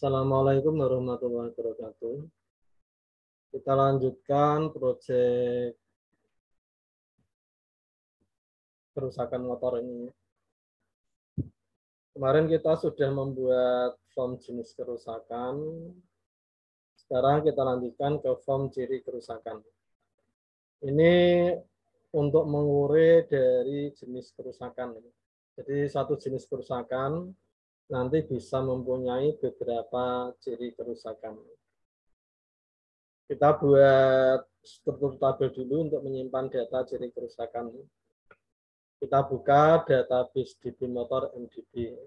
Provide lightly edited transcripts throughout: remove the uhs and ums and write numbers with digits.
Assalamualaikum warahmatullahi wabarakatuh. Kita lanjutkan proyek kerusakan motor ini. Kemarin kita sudah membuat form jenis kerusakan. Sekarang kita lanjutkan ke form ciri kerusakan. Ini untuk mengurai dari jenis kerusakan. Jadi satu jenis kerusakan nanti bisa mempunyai beberapa ciri kerusakan. Kita buat struktur tabel dulu untuk menyimpan data ciri kerusakan. Kita buka database DB motor MDB.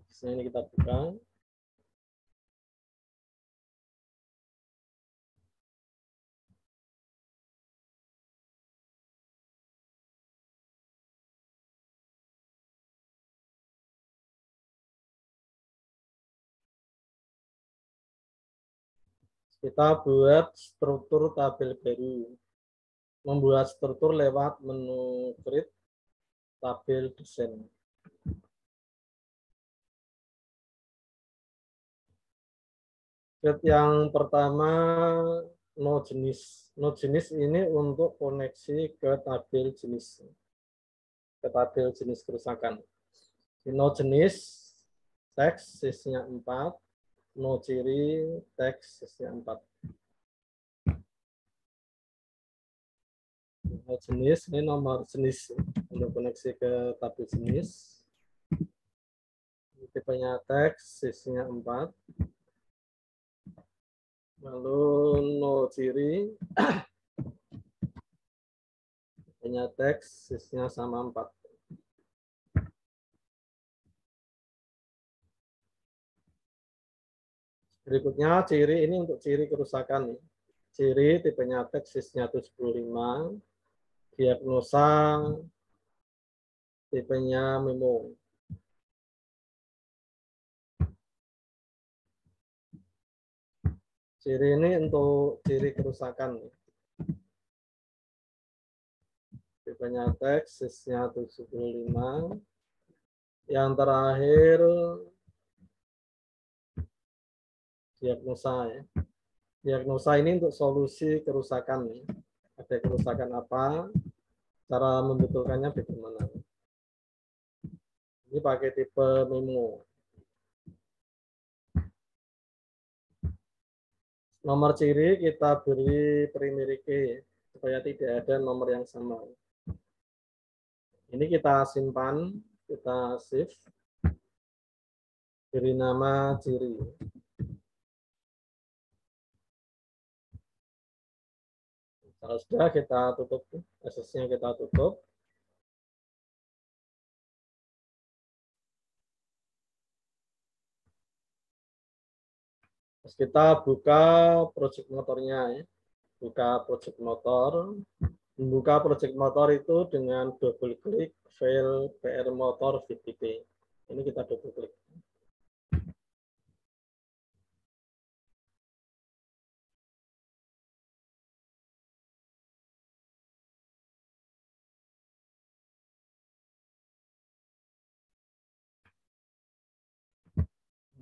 Di sini kita buka. Kita buat struktur tabel baru. Membuat struktur lewat menu create tabel desain. Create yang pertama no jenis. No jenis ini untuk koneksi ke tabel jenis. Ke tabel jenis kerusakan. No jenis teks sisnya 4. No ciri teks sisnya 4. Jenis ini nomor jenis untuk koneksi ke tabel jenis. Tipenya teks sisnya 4. Lalu no ciri tipenya teks sisnya sama 4. Berikutnya ciri ini untuk ciri kerusakan. Ciri tipenya teks sisnya 75. Diagnosa tipenya memo. Ciri ini untuk ciri kerusakan. Tipenya teks sisnya 75. Yang terakhir diagnosa ya. Diagnosa ini untuk solusi kerusakan. Ada kerusakan apa? Cara membetulkannya bagaimana? Ini pakai tipe memo. Nomor ciri kita beri primary key supaya tidak ada nomor yang sama. Ini kita simpan, kita save, beri nama ciri. Kalau sudah kita tutup, aksesnya kita tutup. Terus kita buka project motornya ya. Buka project motor. Membuka project motor itu dengan double klik file PR motor VTP. Ini kita double klik.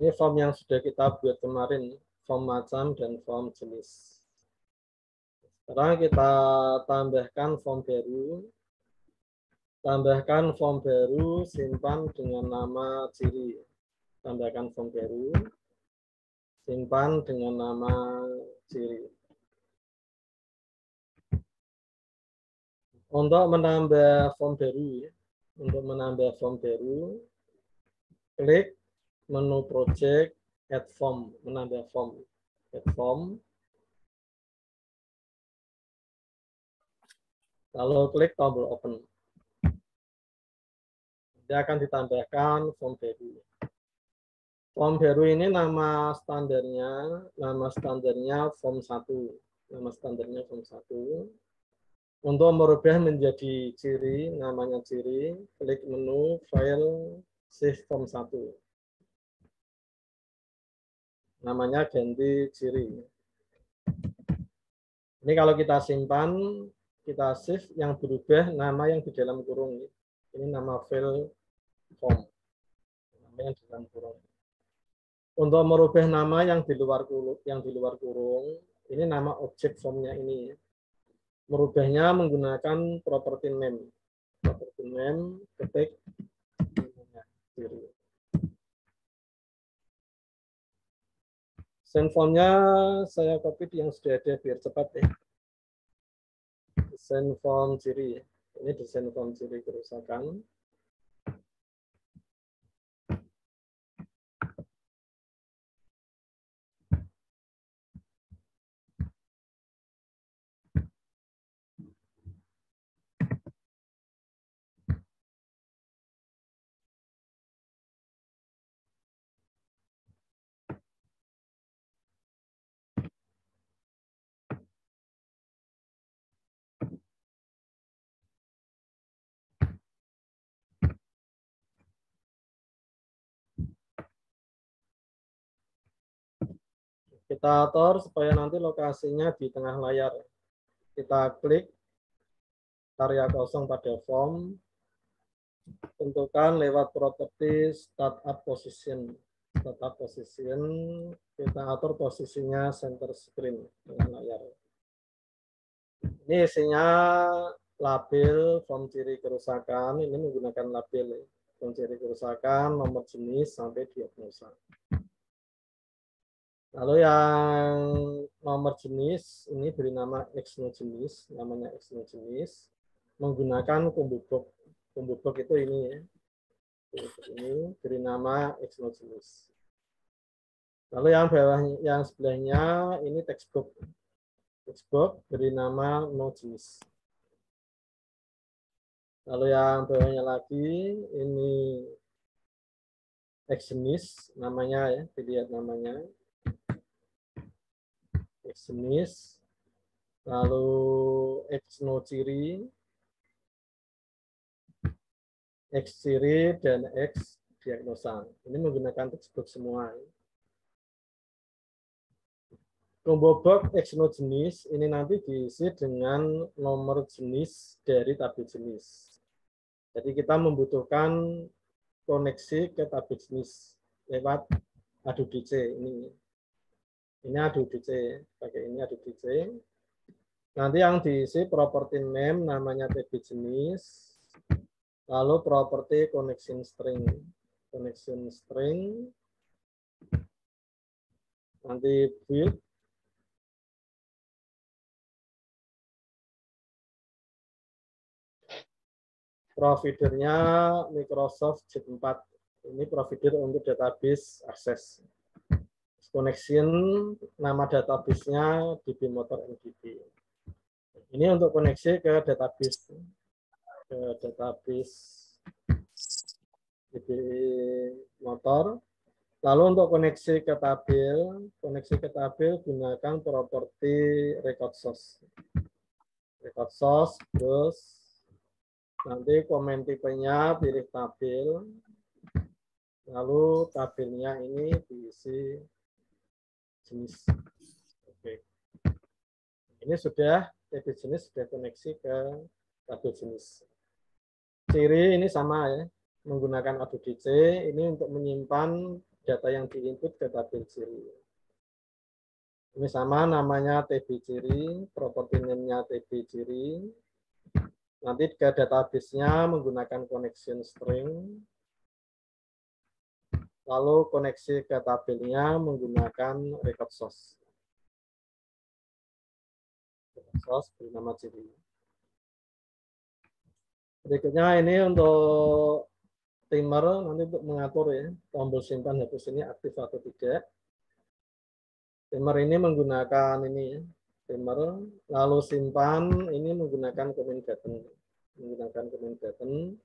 Ini form yang sudah kita buat kemarin, form macam dan form jenis. Sekarang kita tambahkan form baru. Tambahkan form baru, simpan dengan nama ciri. Tambahkan form baru, simpan dengan nama ciri. Untuk menambah form baru, klik menu project, add form, menambah form, add form. Lalu klik tombol open. Dia akan ditambahkan form baru. Form baru ini nama standarnya form 1. Nama standarnya form 1. Untuk merubah menjadi ciri, namanya ciri, klik menu file save form 1. Namanya ganti ciri. Ini kalau kita simpan, kita save, yang berubah nama yang di dalam kurung. Ini nama file form. Nama yang di dalam kurung. Untuk merubah nama yang di luar kurung, ini nama objek formnya ini. Merubahnya menggunakan property name. Property name, ketik ciri. Desain formnya saya copy yang sudah ada biar cepat ya. Desain form ciri. Ini desain form ciri kerusakan. Kita atur supaya nanti lokasinya di tengah layar. Kita klik area kosong pada form, tentukan lewat properti startup position. Startup position, kita atur posisinya center screen tengah layar. Ini isinya label form ciri kerusakan. Ini menggunakan label form ciri kerusakan, nomor jenis sampai diagnosa. Lalu yang nomor jenis ini beri nama X0 jenis, namanya X0 jenis, menggunakan kumbubok. Kumbubok itu ini ya. Ini beri nama X0 jenis. Lalu yang bawahnya, yang sebelahnya ini textbook. Textbook beri nama no jenis. Lalu yang bawahnya lagi ini X jenis, namanya ya, dilihat namanya. X jenis, lalu X no ciri, X ciri, dan X diagnosa. Ini menggunakan textbook semua. Combo box X no jenis ini nanti diisi dengan nomor jenis dari tabel jenis. Jadi kita membutuhkan koneksi ke tabel jenis lewat Adobe DC ini. Ini Adobe DC, pakai ini Adobe DC. Nanti yang diisi property name namanya TB jenis, lalu property connection string. Connection string, nanti build, providernya Microsoft J4. Ini provider untuk database akses. Connection, nama database-nya DB Motor MDB. Ini untuk koneksi ke database DB Motor. Lalu untuk koneksi ke tabel gunakan properti record source. Record source, terus nanti komen tipenya pilih tabel. Lalu tabelnya ini diisi jenis. Oke. Ini sudah TB jenis sudah koneksi ke tabel jenis. Ciri ini sama ya, menggunakan Adobe DC ini untuk menyimpan data yang diinput ke tabel ciri. Ini sama namanya TB ciri, properti name-nya TB ciri. Nanti ke database-nya menggunakan connection string. Lalu koneksi ke tabelnya menggunakan record source. Record source bernama ciri. Berikutnya ini untuk timer, nanti untuk mengatur ya, tombol simpan hapus ini aktif atau tidak. Timer ini menggunakan ini ya, timer, lalu simpan ini menggunakan comment button. Menggunakan comment button.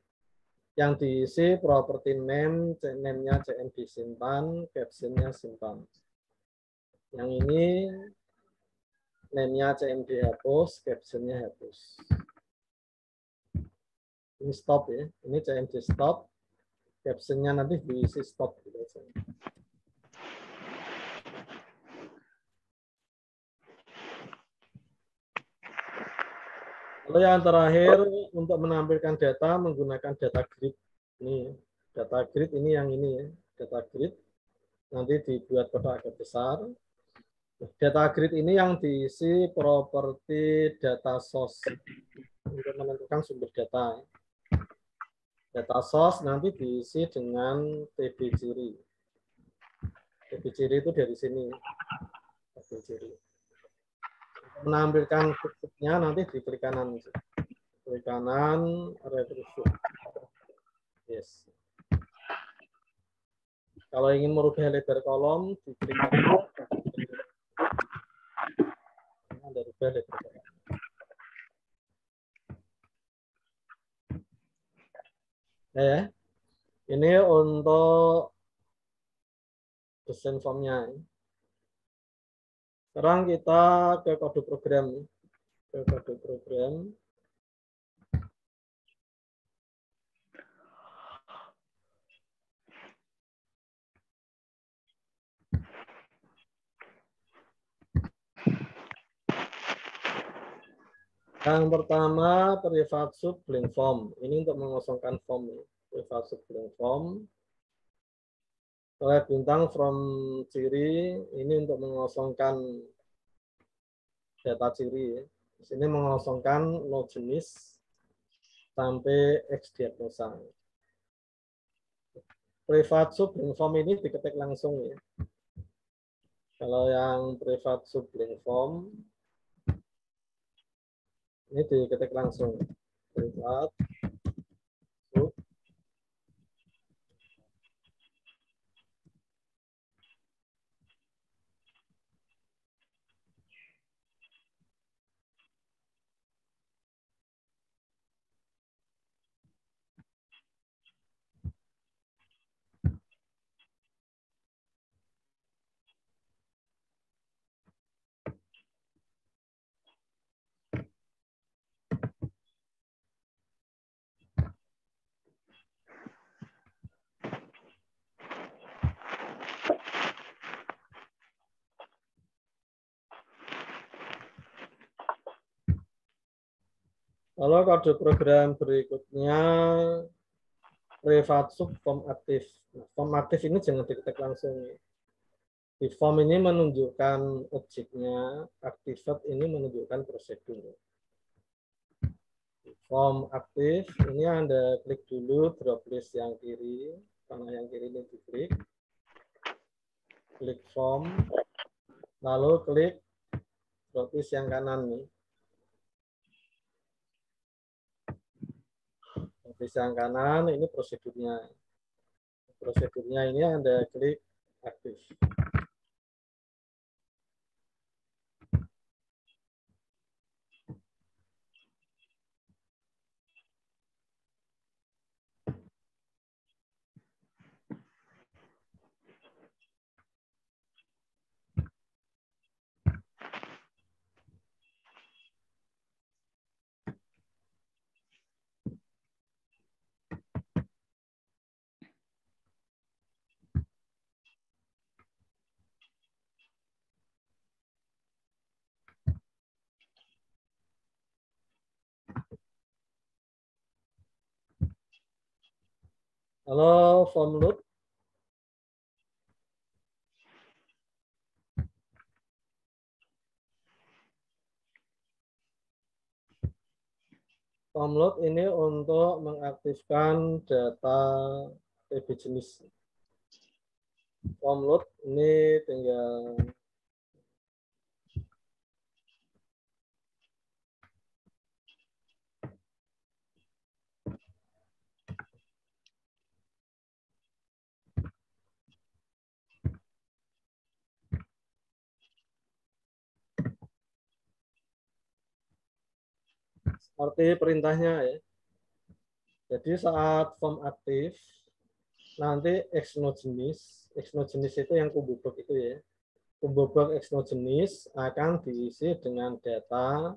Yang diisi property name, name-nya CM disimpan, caption-nya simpan. Yang ini name-nya CM dihapus, caption-nya hapus. Ini stop ya, ini CMD stop, caption-nya nanti diisi stop. Gitu aja. Lalu yang terakhir untuk menampilkan data menggunakan data grid. Ini data grid ini yang ini ya. data grid, nanti dibuat kotak agak besar. Data grid ini yang diisi properti data source untuk menentukan sumber data. Data source nanti diisi dengan TB ciri. TB ciri itu dari sini. TB ciri. Menampilkan footnote-nya nanti diklik kanan. Klik kanan, retrieve. Yes. Kalau ingin merubah lebar kolom, diklik kanan. Ada rubah lebar kolom. Ya, ini untuk desain formnya. Sekarang kita ke kode program. Ke kode program. Yang pertama, private sub blank form. Ini untuk mengosongkan form. Private sub blank form. Select bintang from ciri. Ini untuk mengosongkan data ciri. Di sini mengosongkan no jenis sampai X diagnosa. Private sub blank form ini diketik langsung ya. Kalau yang private sub blank form ini diketik langsung. Private sub. Lalu kode program berikutnya private sub form aktif. Nah, form aktif ini jangan diketik langsung. Di form ini menunjukkan objeknya, activate ini menunjukkan prosedur. Di form aktif ini Anda klik dulu drop list yang kiri, panah yang kiri ini diklik, klik form, lalu klik drop list yang kanan nih. Drop list yang kanan ini prosedurnya. Prosedurnya ini Anda klik aktif. Halo, form load. Form load ini untuk mengaktifkan data TB jenis. Form load ini tinggal seperti perintahnya ya. Jadi saat form aktif, nanti exogenous itu yang combo box itu ya. Combo box exogenous akan diisi dengan data,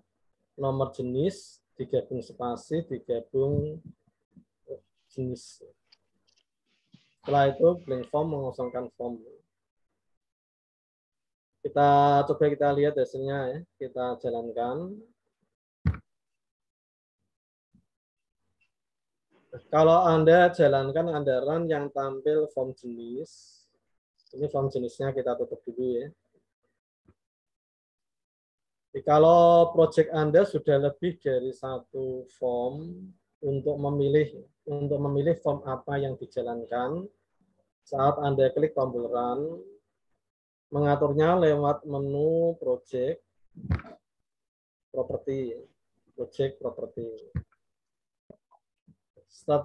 nomor jenis, digabung spasi, digabung jenis. Setelah itu blank form mengosongkan form. Coba kita lihat hasilnya ya. Kita jalankan. Kalau Anda jalankan andaran yang tampil form jenis, ini form jenisnya kita tutup dulu ya. Jadi kalau project Anda sudah lebih dari satu form untuk memilih form apa yang dijalankan, saat Anda klik tombol run, mengaturnya lewat menu project property.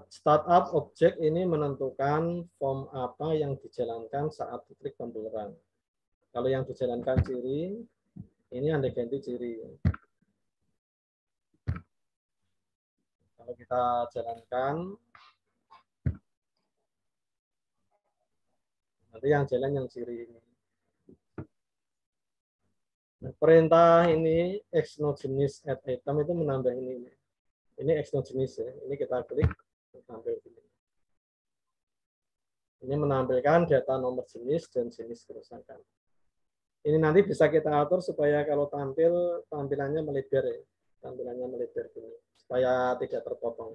Startup object ini menentukan form apa yang dijalankan saat diklik tombol run. Kalau yang dijalankan ciri, ini Anda ganti ciri. Kalau kita jalankan, nanti yang jalan yang ciri ini. Nah, perintah ini exogenous add item itu menambah ini. Ini exogenous ya. Ini kita klik, tampil ini. Ini menampilkan data nomor jenis dan jenis kerusakan. Ini nanti bisa kita atur supaya kalau tampil, tampilannya melebar ya. Tampilannya melebar ini, supaya tidak terpotong.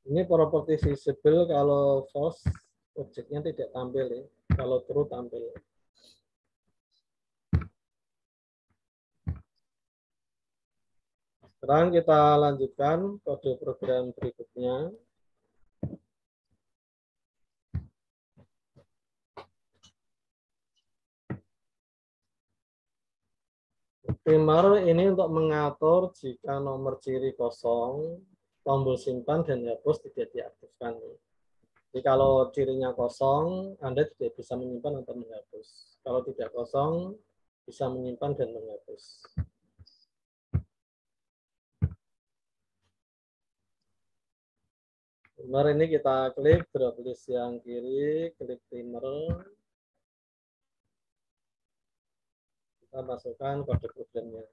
Ini properti visible kalau false objeknya tidak tampil ya. Kalau true tampil. Sekarang kita lanjutkan kode program berikutnya. Timer ini untuk mengatur jika nomor ciri kosong, tombol simpan dan hapus tidak diaktifkan. Jadi kalau cirinya kosong, Anda tidak bisa menyimpan atau menghapus. Kalau tidak kosong, bisa menyimpan dan menghapus. Timer ini kita klik drop list yang kiri, klik timer. Kita masukkan kode programnya.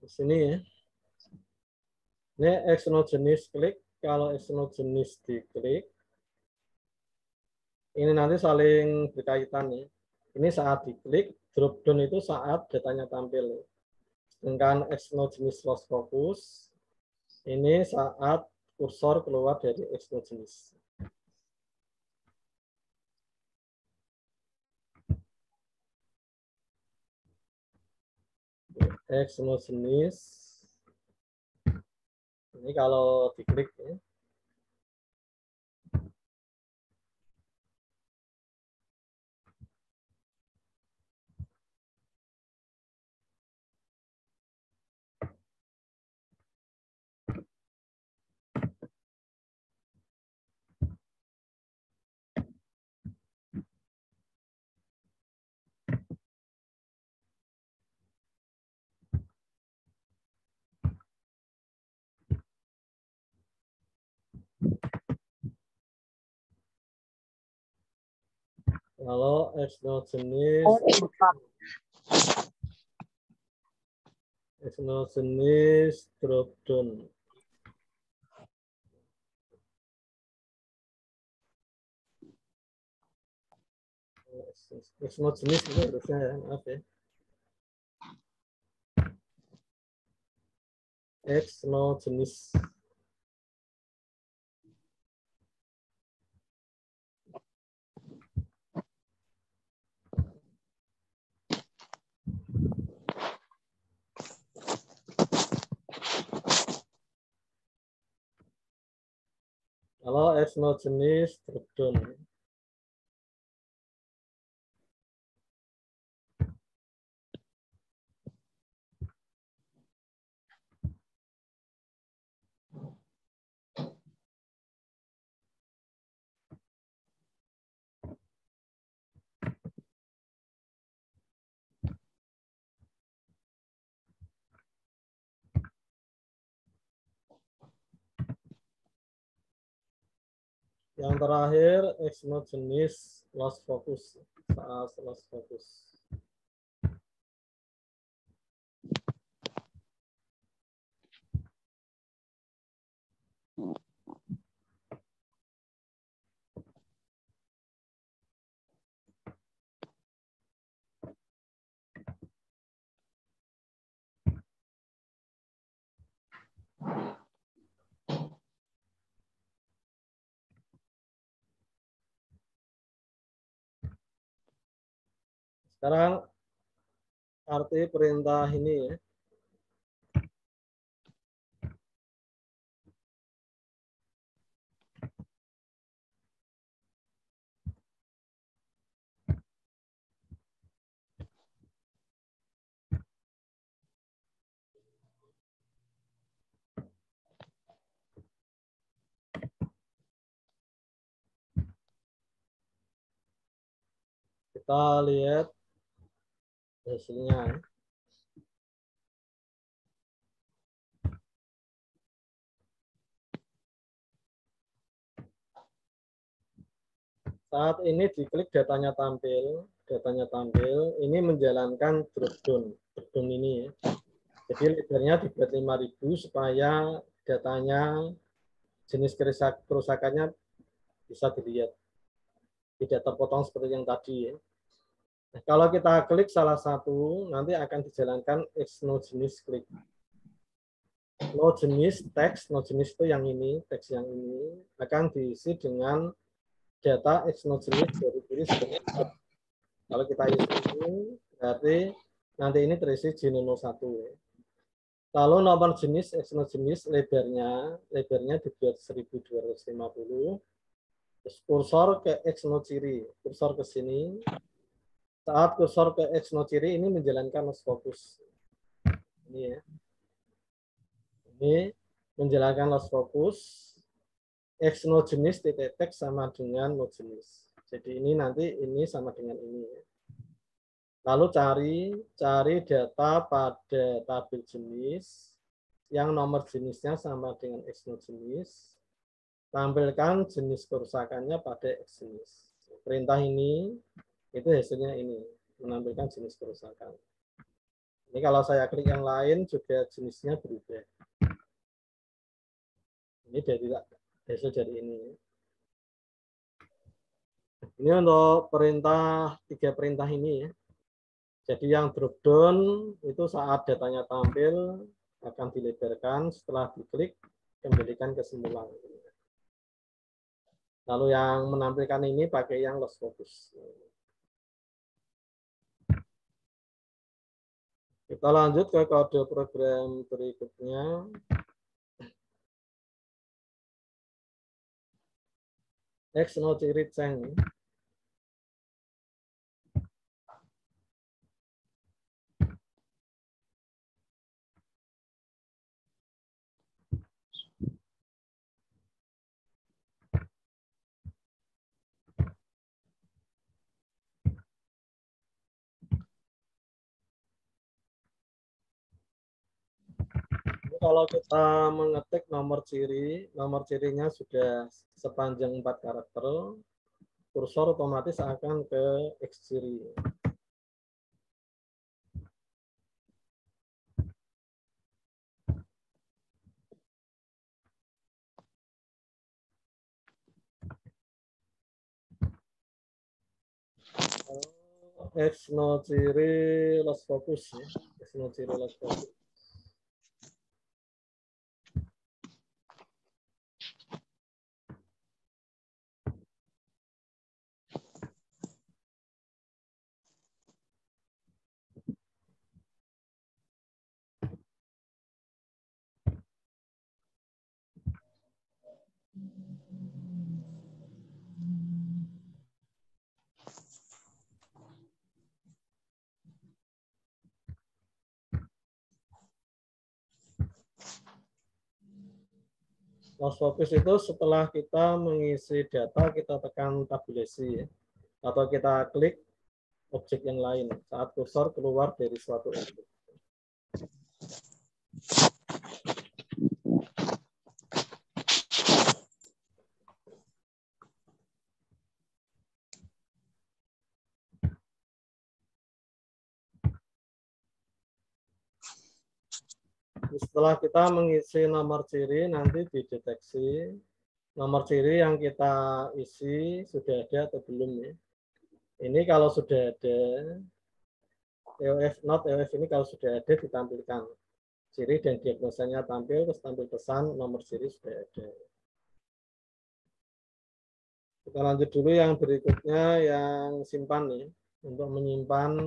Di sini ya. Ini exogenous klik. Kalau exogenous diklik, ini nanti saling berkaitan nih. Ini saat diklik, drop down itu saat datanya tampil. Sedangkan exogenous lost focus, ini saat kursor keluar dari exogenous. Exogenous, ini kalau diklik ya. Kalau exogenous drop down. Exogenous itu harusnya ya, maaf ya. Exogenous. Kalau exogenous drop down. Yang terakhir exogenous loss focus. Saat loss focus. Sekarang arti perintah ini ya. Kita lihat hasilnya. Saat ini diklik datanya tampil, ini menjalankan drop down ini ya. Jadi lebarnya dibuat 5.000 supaya datanya jenis kerusakannya bisa dilihat, tidak terpotong seperti yang tadi ya. Nah, kalau kita klik salah satu, nanti akan dijalankan exogenous click. No jenis teks, no jenis itu yang ini, teks yang ini akan diisi dengan data exogenous dari kiri seperti ini. Kalau kita isi ini, berarti nanti ini terisi G01. Kalau nomor jenis exogenous lebarnya dibuat 1250. Terus kursor ke X no ciri, kursor ke sini. Saat kursor ke X no ciri ini menjalankan loss focus. Ini ya. Ini menjalankan loss focus. X no jenis titik teks sama dengan no jenis. Jadi ini nanti ini sama dengan ini. Lalu cari data pada tabel jenis yang nomor jenisnya sama dengan X no jenis. Tampilkan jenis kerusakannya pada X jenis. Perintah ini itu hasilnya ini, menampilkan jenis kerusakan. Ini kalau saya klik yang lain juga jenisnya berubah. Ini dari hasil dari ini. Ini untuk perintah, 3 perintah ini ya. Jadi yang drop down itu saat datanya tampil akan dilebarkan, setelah diklik kembalikan ke semula. Lalu yang menampilkan ini pakai yang loss focus. Kita lanjut ke kode program berikutnya. X no ciri ceng. Kalau kita mengetik nomor cirinya sudah sepanjang 4 karakter, kursor otomatis akan ke X ciri. X no ciri loss focus ya. X no ciri loss focus. Loss focus itu setelah kita mengisi data, kita tekan tabulasi, atau kita klik objek yang lain saat kursor keluar dari suatu objek. Setelah kita mengisi nomor ciri, nanti dideteksi nomor ciri yang kita isi sudah ada atau belum ya. Ini kalau sudah ada, EOF not EOF ini kalau sudah ada ditampilkan ciri dan diagnosanya tampil, terus tampil pesan nomor ciri sudah ada. Kita lanjut dulu yang berikutnya, yang simpan nih. Untuk menyimpan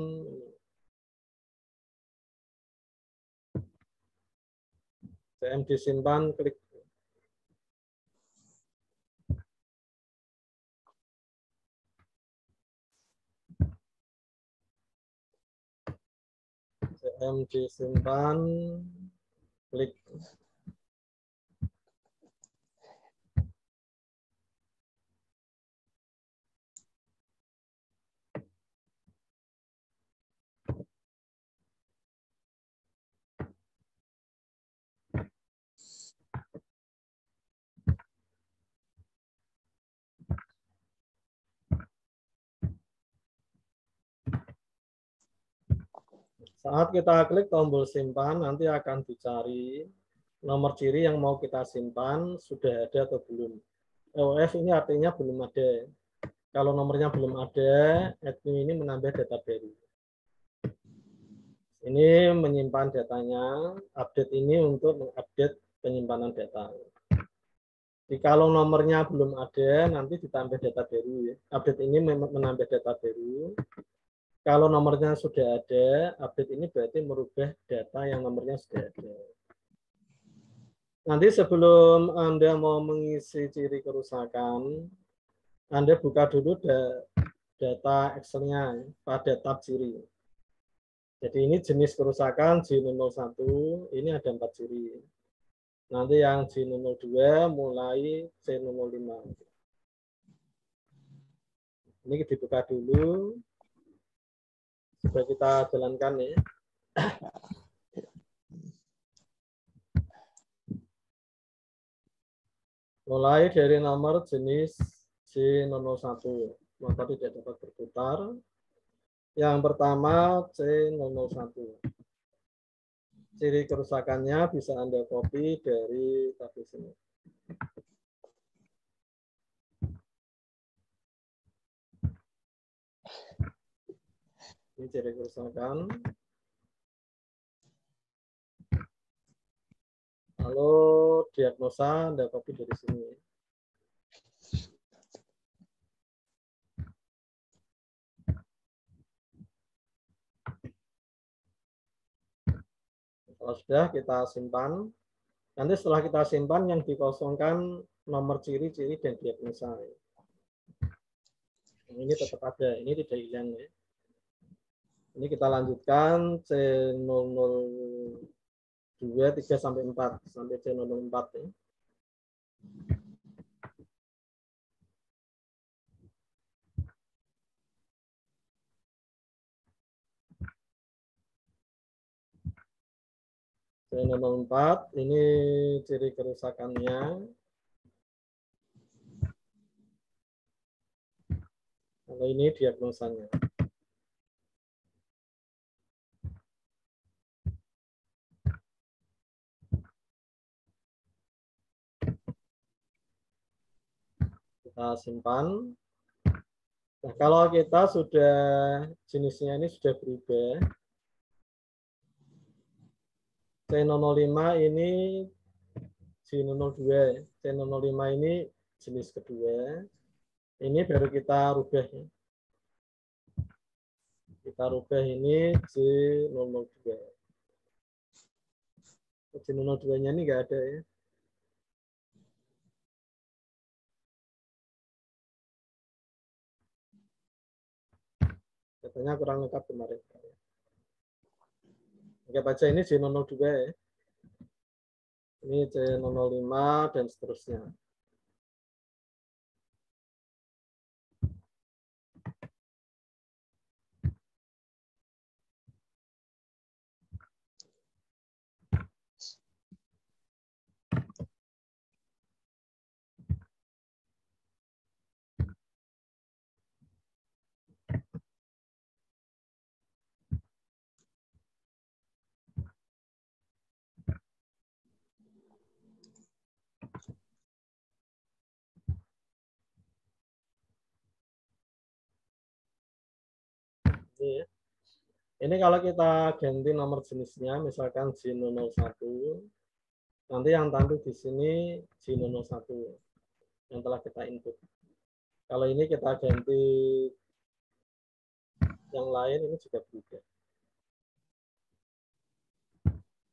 CM disimpan, klik CM disimpan, klik saat kita klik tombol simpan, nanti akan dicari nomor ciri yang mau kita simpan sudah ada atau belum. EOF ini artinya belum ada. Kalau nomornya belum ada, admin ini menambah data baru. Ini menyimpan datanya, update ini untuk mengupdate penyimpanan data. Jadi kalau nomornya belum ada, nanti ditambah data baru. Ya. Update ini menambah data baru. Kalau nomornya sudah ada, update ini berarti merubah data yang nomornya sudah ada. Nanti sebelum Anda mau mengisi ciri kerusakan, Anda buka dulu data Excel-nya pada tab ciri. Jadi ini jenis kerusakan J001, ini ada 4 ciri. Nanti yang J002 mulai C005. Ini dibuka dulu. Sudah kita jalankan ya. Mulai dari nomor jenis C001. Maka tidak dapat berputar. Yang pertama C001. Ciri kerusakannya bisa Anda copy dari tabel sini. Ini ciri kerusakan. Lalu diagnosa Anda copy dari sini. Kalau sudah kita simpan. Nanti setelah kita simpan yang dikosongkan nomor ciri-ciri dan diagnosa. Ini tetap ada, ini tidak hilang ya. Ini kita lanjutkan C002 3 sampai 4 sampai C004 ya. C004 ini ciri kerusakannya. Kalau ini diagnosanya. Kita simpan. Nah, kalau kita sudah jenisnya ini sudah berubah. C005 ini J002. C005 ini jenis kedua. Ini baru kita rubah. Kita rubah ini J002. J002-nya ini enggak ada ya. Datanya kurang lengkap kemarin. Anggap aja ini J002 ya. Ini J005 dan seterusnya. Ini, ya. Ini kalau kita ganti nomor jenisnya, misalkan J001, nanti yang tampil di sini J001 yang telah kita input. Kalau ini kita ganti yang lain, ini juga berubah.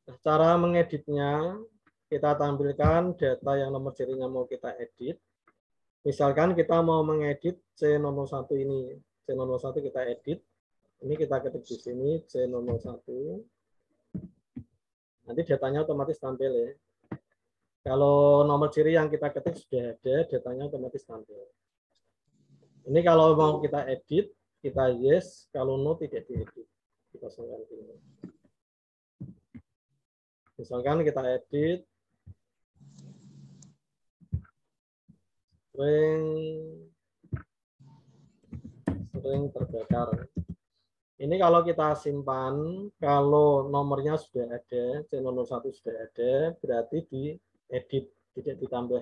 Nah, cara mengeditnya, kita tampilkan data yang nomor serinya mau kita edit. Misalkan kita mau mengedit C001 ini. C001 kita edit. Ini kita ketik di sini C001. Nanti datanya otomatis tampil ya. Kalau nomor ciri yang kita ketik sudah ada, datanya otomatis tampil. Ini kalau mau kita edit, kita yes. Kalau no, tidak diedit. Kita kosongkan ini. Misalkan kita edit sering terbakar. Ini kalau kita simpan, kalau nomornya sudah ada, C001 sudah ada, berarti diedit, tidak ditambah.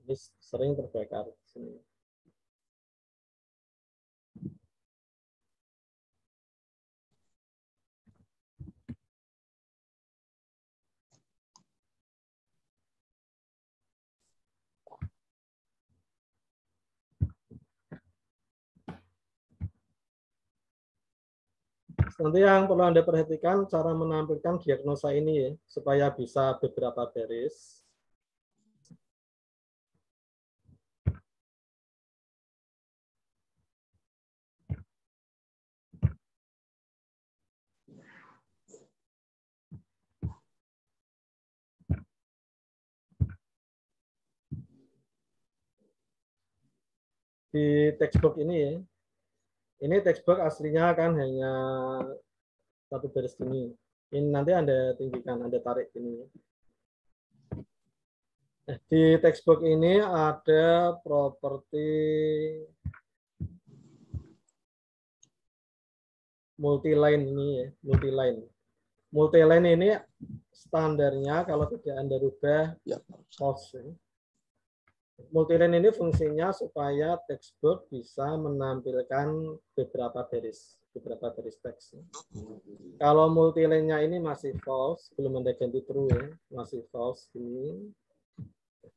Ini sering terbakar. Nanti yang perlu Anda perhatikan cara menampilkan diagnosa ini ya, supaya bisa beberapa baris. Di textbook ini ya, ini textbook aslinya kan hanya satu baris ini. Ini nanti Anda tinggikan, Anda tarik ini. Di textbook ini ada properti multiline ini ya, multiline. Multiline ini standarnya kalau tidak Anda rubah false. Ya. Multiline ini fungsinya supaya textbook bisa menampilkan beberapa baris teks. Kalau multiline-nya ini masih false, belum Anda ganti true ya, masih false ini.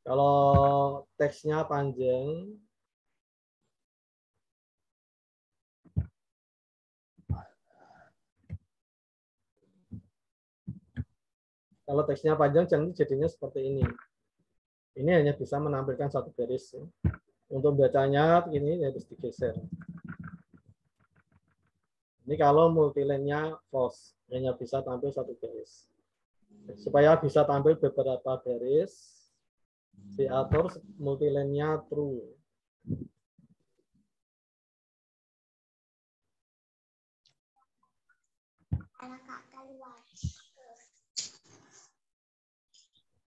Kalau teksnya panjang, kalau teksnya panjang jadinya seperti ini. Ini hanya bisa menampilkan satu baris. Ya. Untuk bacanya ini harus digeser. Ini kalau multiline-nya false, hanya bisa tampil satu baris. Supaya bisa tampil beberapa baris, diatur multiline-nya true.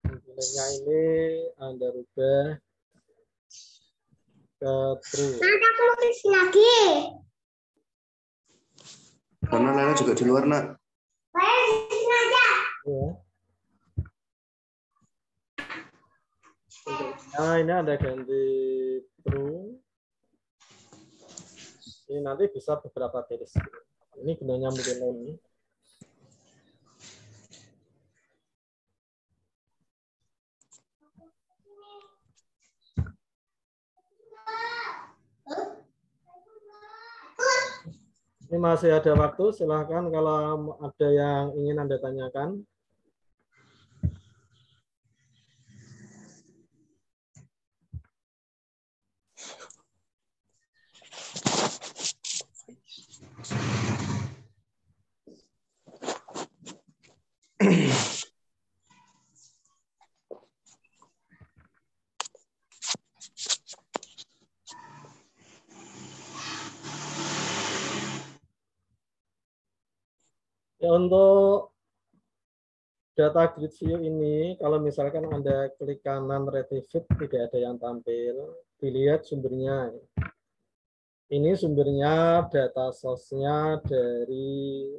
Multiline-nya ini Anda rubah ke true. Nanti aku mau kesini lagi. Karena Lena juga di luar, nak. Saya di sini aja. Ya. Nah, ini ada ganti true. Ini nanti bisa beberapa baris. Ini gunanya multiline. Ini masih ada waktu, silahkan kalau ada yang ingin Anda tanyakan. Ya, untuk data grid view ini, kalau misalkan Anda klik kanan retrieve, tidak ada yang tampil. Dilihat sumbernya. Ini sumbernya data source-nya dari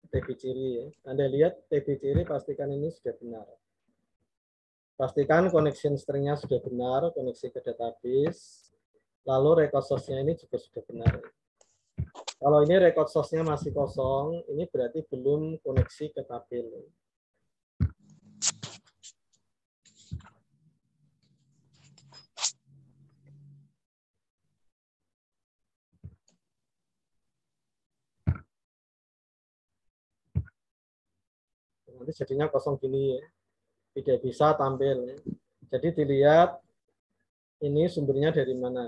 TB ciri. Anda lihat TB ciri, pastikan ini sudah benar. Pastikan connection string-nya sudah benar, koneksi ke database. Lalu record source-nya ini juga sudah benar. Kalau ini record source-nya masih kosong, ini berarti belum koneksi ke tabel. Nanti jadinya kosong gini ya. Tidak bisa tampil. Jadi dilihat ini sumbernya dari mana.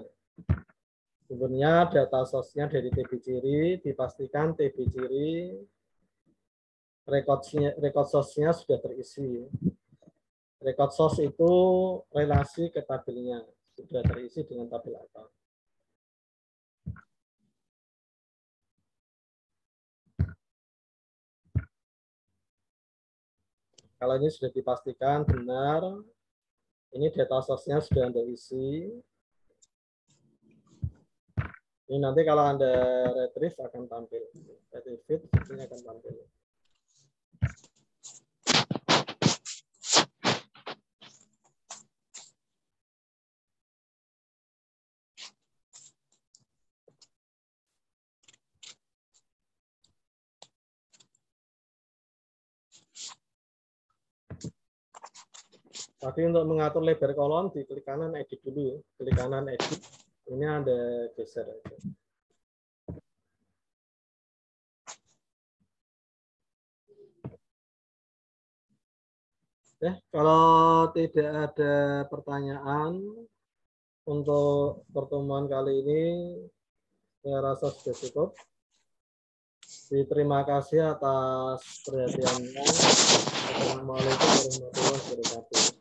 Sumbernya data source-nya dari TB ciri, dipastikan TB ciri record source-nya sudah terisi. Record source itu relasi ke tabelnya, sudah terisi dengan tabel apa. Kalau ini sudah dipastikan benar, ini data source-nya sudah Anda isi. Ini nanti kalau Anda retrieve akan tampil. Retrieve ini akan tampil. Tapi untuk mengatur lebar kolom, di klik kanan edit dulu. Klik kanan edit. Ini Anda geser aja. Kalau tidak ada pertanyaan untuk pertemuan kali ini, saya rasa sudah cukup. Terima kasih atas perhatiannya. Assalamualaikum warahmatullahi wabarakatuh.